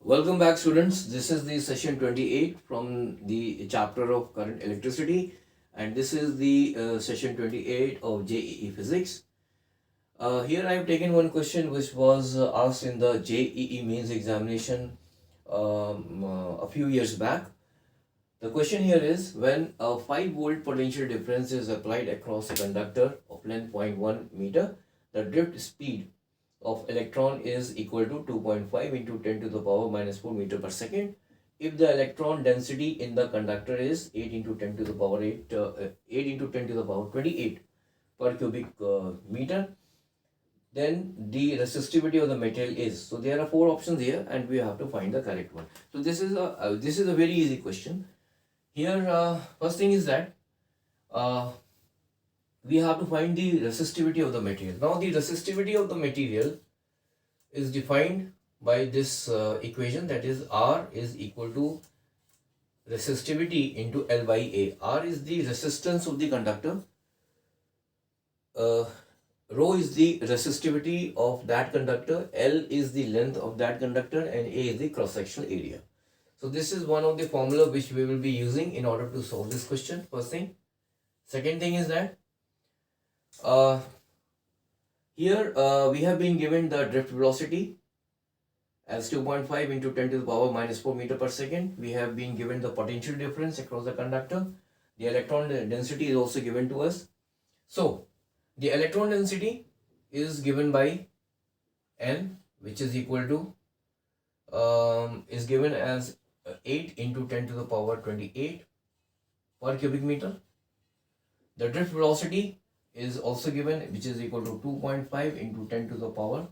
Welcome back, students. This is the session 28 from the chapter of current electricity, and this is the session 28 of JEE physics. Here I have taken one question which was asked in the JEE mains examination a few years back. The question here is, when a 5-volt potential difference is applied across a conductor of length 0.1 meter, the drift speed of electron is equal to 2.5 into 10 to the power minus 4 meter per second. If the electron density in the conductor is 8 into 10 to the power 8 into 10 to the power 28 per cubic meter, then the resistivity of the material is. So there are 4 options here, and we have to find the correct one. So this is a very easy question. Here, first thing is that we have to find the resistivity of the material. Now the resistivity of the material is defined by this equation, that is R is equal to resistivity into L by A. R is the resistance of the conductor, rho is the resistivity of that conductor, L is the length of that conductor, and A is the cross-sectional area. So this is one of the formula which we will be using in order to solve this question, first thing. Second thing is that here we have been given the drift velocity as 2.5 into 10 to the power minus 4 meter per second. We have been given the potential difference across the conductor. The electron density is also given to us. So the electron density is given by N, which is equal to is given as 8 into 10 to the power 28 per cubic meter. The drift velocity is also given, which is equal to 2.5 into 10 to the power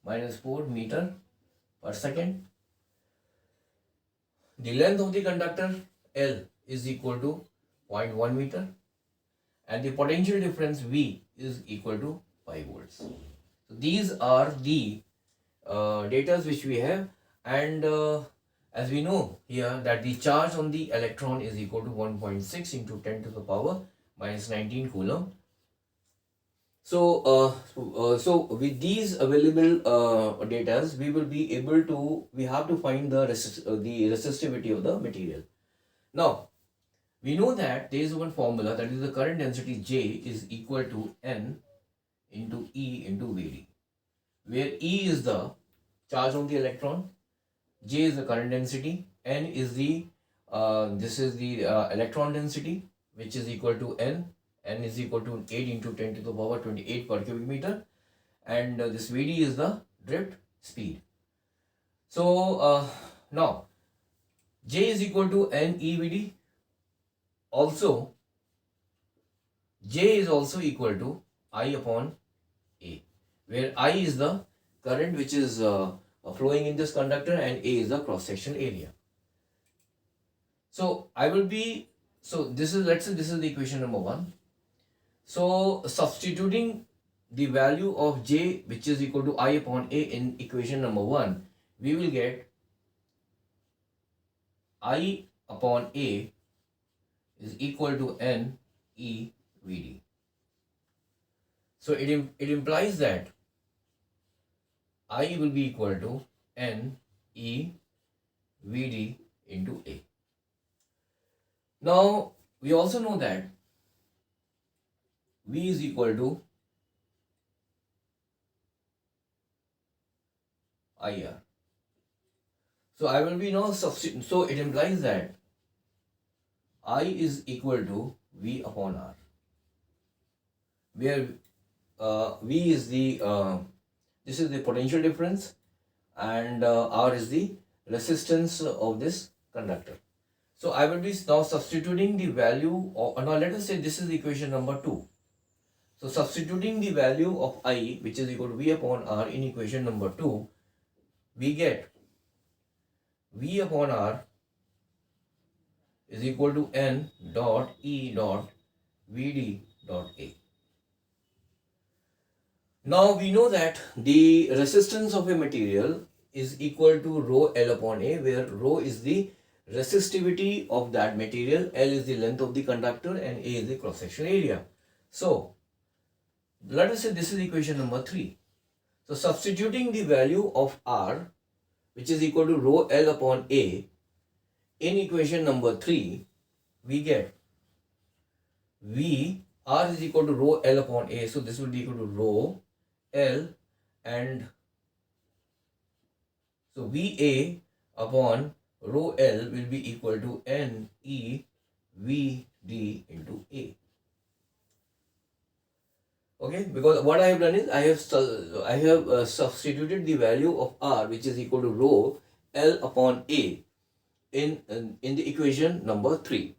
minus 4 meter per second. The length of the conductor L is equal to 0.1 meter, and the potential difference V is equal to 5 volts. So these are the data which we have, and as we know here that the charge on the electron is equal to 1.6 into 10 to the power minus 19 coulomb. So with these available data, we will be able to, we have to find the resistivity of the material. Now, we know that there is one formula, that is the current density J is equal to N into E into Vd, where E is the charge on the electron, J is the current density, N is the this is the electron density, which is equal to N is equal to 8 into 10 to the power 28 per cubic meter, and this Vd is the drift speed. So now J is equal to N E Vd. Also J is also equal to I upon A, where I is the current which is flowing in this conductor, and A is the cross-section area. So I will be, so this is, let's say this is the equation number 1. So substituting the value of J, which is equal to I upon A, in equation number 1, we will get I upon A is equal to N E Vd. So it implies that I will be equal to N E Vd into A. Now we also know that V is equal to IR. So I will be now substitute. So it implies that I is equal to V upon R, where V is the this is the potential difference, and R is the resistance of this conductor. So I will be now substituting the value of, now let us say this is equation number 2. So substituting the value of I, which is equal to V upon R, in equation number 2, we get V upon R is equal to N dot E dot Vd dot A. Now we know that the resistance of a material is equal to rho L upon A, where rho is the resistivity of that material, L is the length of the conductor, and A is the cross-section area. So let us say this is equation number 3. So substituting the value of R which is equal to rho L upon A, in equation number 3, we get V R is equal to rho L upon A. So this will be equal to rho L, and so VA upon rho L will be equal to NE VD into A. Okay, because what I have done is I have substituted the value of R, which is equal to rho L upon A, in the equation number 3.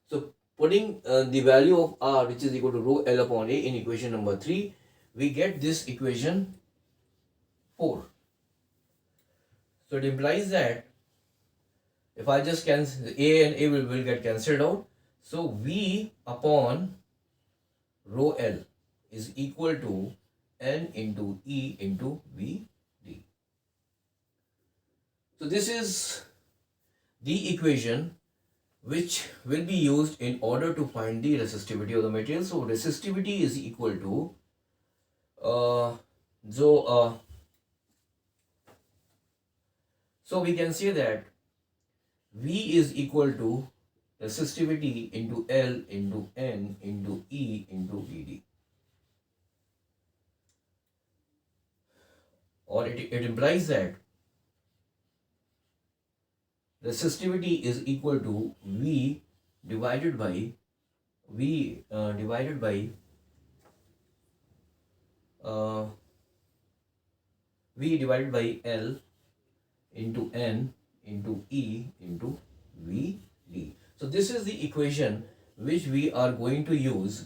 So putting the value of R, which is equal to rho L upon A, in equation number 3, we get this equation 4. So it implies that if I just cancel, A and A will get cancelled out. So V upon rho L is equal to N into E into VD. So this is the equation which will be used in order to find the resistivity of the material. So resistivity is equal to so we can say that V is equal to resistivity into L into N into E into VD. Or it implies that resistivity is equal to V divided by uh, V divided by L into N into E into VD. So this is the equation which we are going to use.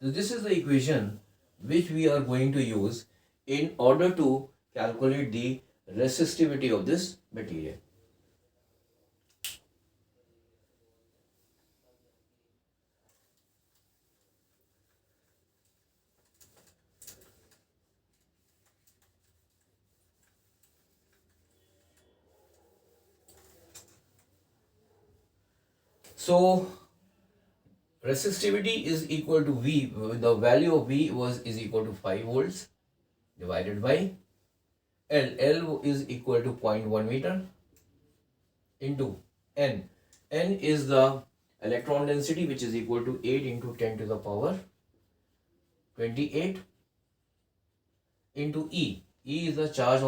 So this is the equation which we are going to use in order to calculate the resistivity of this material. So resistivity is equal to V. The value of V is equal to 5 volts divided by L. L is equal to 0.1 meter into N. N is the electron density, which is equal to 8 into 10 to the power 28 into E. E is the charge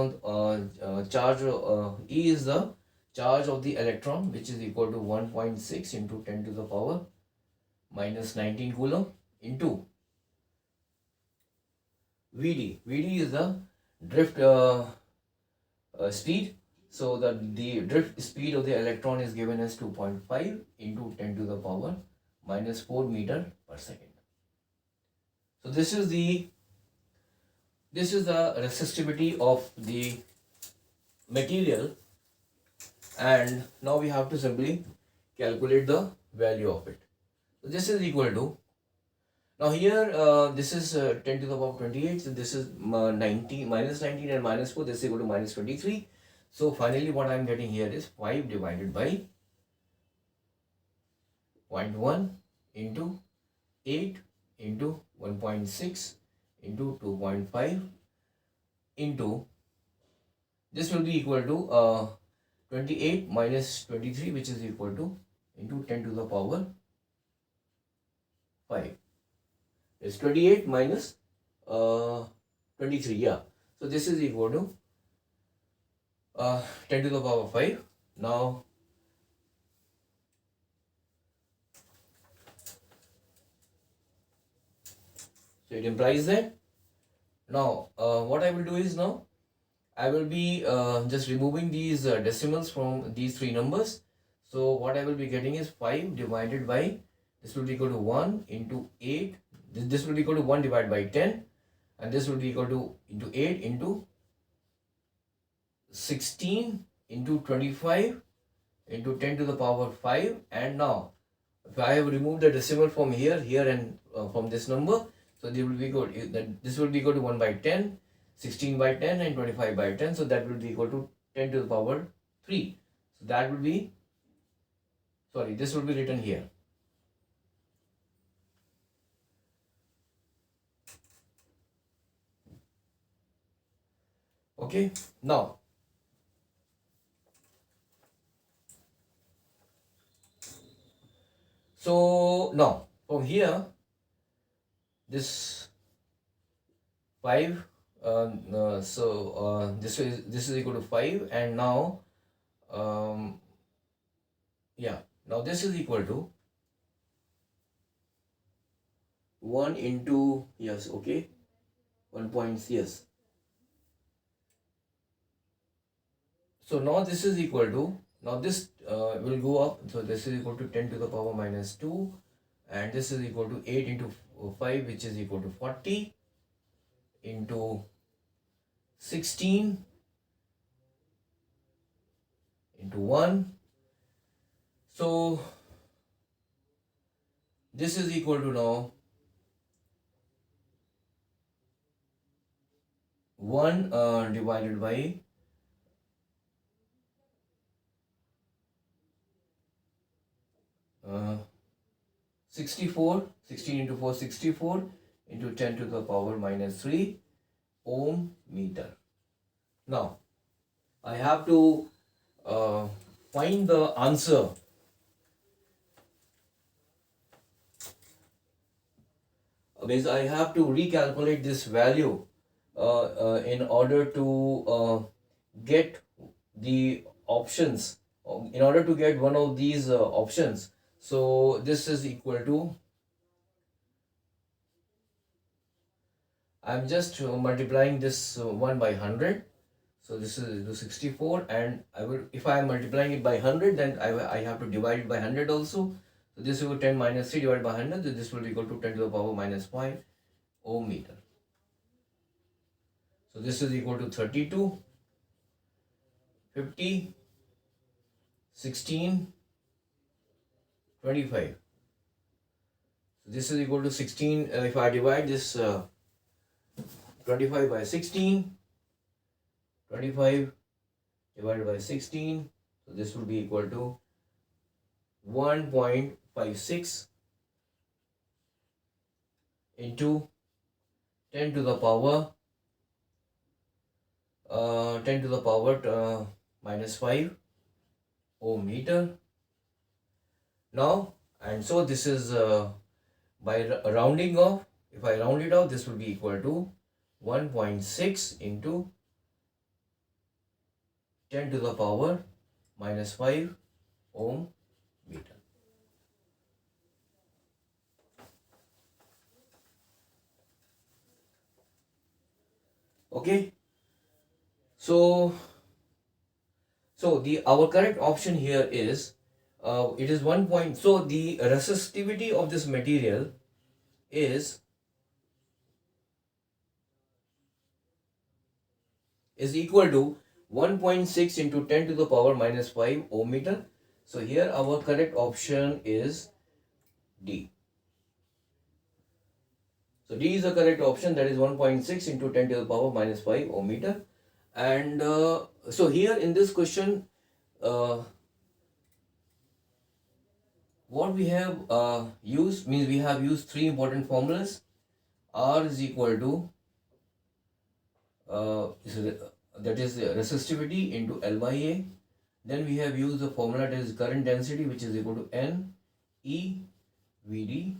E is the charge of the electron, which is equal to 1.6 into 10 to the power minus 19 coulomb into VD. VD is the drift speed. So the drift speed of the electron is given as 2.5 into 10 to the power minus 4 meter per second. So this is the resistivity of the material, and now we have to simply calculate the value of it. So this is equal to, now here this is 10 to the power 28, so this is 19 minus 19 and minus 4, this is equal to minus 23. So finally what I am getting here is 5 divided by 0.1 into 8 into 1.6 into 2.5 into, this will be equal to 28 minus 23, which is equal to into 10 to the power 5. It's 28 minus 23, yeah. So this is equal to 10 to the power 5. Now so it implies that now what I will do is, now I will be just removing these decimals from these three numbers. So what I will be getting is 5 divided by, this will be equal to 1 into 8. This will be equal to 1 divided by 10, and this will be equal to into 8 into 16 into 25 into 10 to the power 5. And now if I have removed the decimal from here and from this number, so they will be equal, this will be equal to 1 by 10, 16 by 10 and 25 by 10. So that will be equal to 10 to the power 3. So that will be, sorry, this will be written here. Okay, now from here this 5 this is equal to 5, and now um, yeah, now this is equal to 1 into, yes, okay, 1 point, yes. So now this is equal to, now this will go up, so this is equal to 10 to the power minus 2, and this is equal to 8 into 5, which is equal to 40, into 16 into 1. So this is equal to now 1 divided by 64, 16 into 4, 64, into 10 to the power minus 3 ohm meter. Now I have to find the answer. Means I have to recalculate this value in order to get the options, in order to get one of these options. So this is equal to, I'm just multiplying this 1 by 100. So this is the 64, and I will, if I am multiplying it by 100, then I have to divide it by 100 also. So this will be 10 minus 3 divided by 100, so this will be equal to 10 to the power minus 5 ohm meter. So this is equal to 32, 50, 16, 25. So this is equal to 16, if I divide this 25 by 16, 25 divided by 16, so this will be equal to 1.56 into 10 to the power 10 to the power minus 5 ohm meter. Now, and so this is by rounding off, if I round it off, this will be equal to 1.6 into 10 to the power minus 5 ohm meter. Okay, so the our correct option here is it is 1 point. So the resistivity of this material is equal to 1.6 into 10 to the power minus 5 ohm meter. So here our correct option is D. So D is the correct option, that is 1.6 into 10 to the power minus 5 ohm meter. And so here in this question, what we have used, means we have used three important formulas. R is equal to that is resistivity into L by A. Then we have used the formula that is current density, which is equal to N E VD.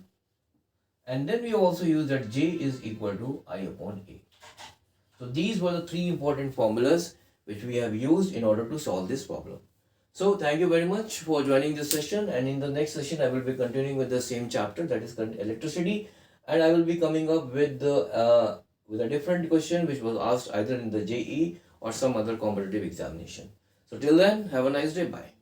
And then we also use that J is equal to I upon A. So these were the three important formulas which we have used in order to solve this problem. So thank you very much for joining this session, and in the next session I will be continuing with the same chapter, that is current electricity, and I will be coming up with a different question which was asked either in the JEE or some other competitive examination. So till then, have a nice day. Bye.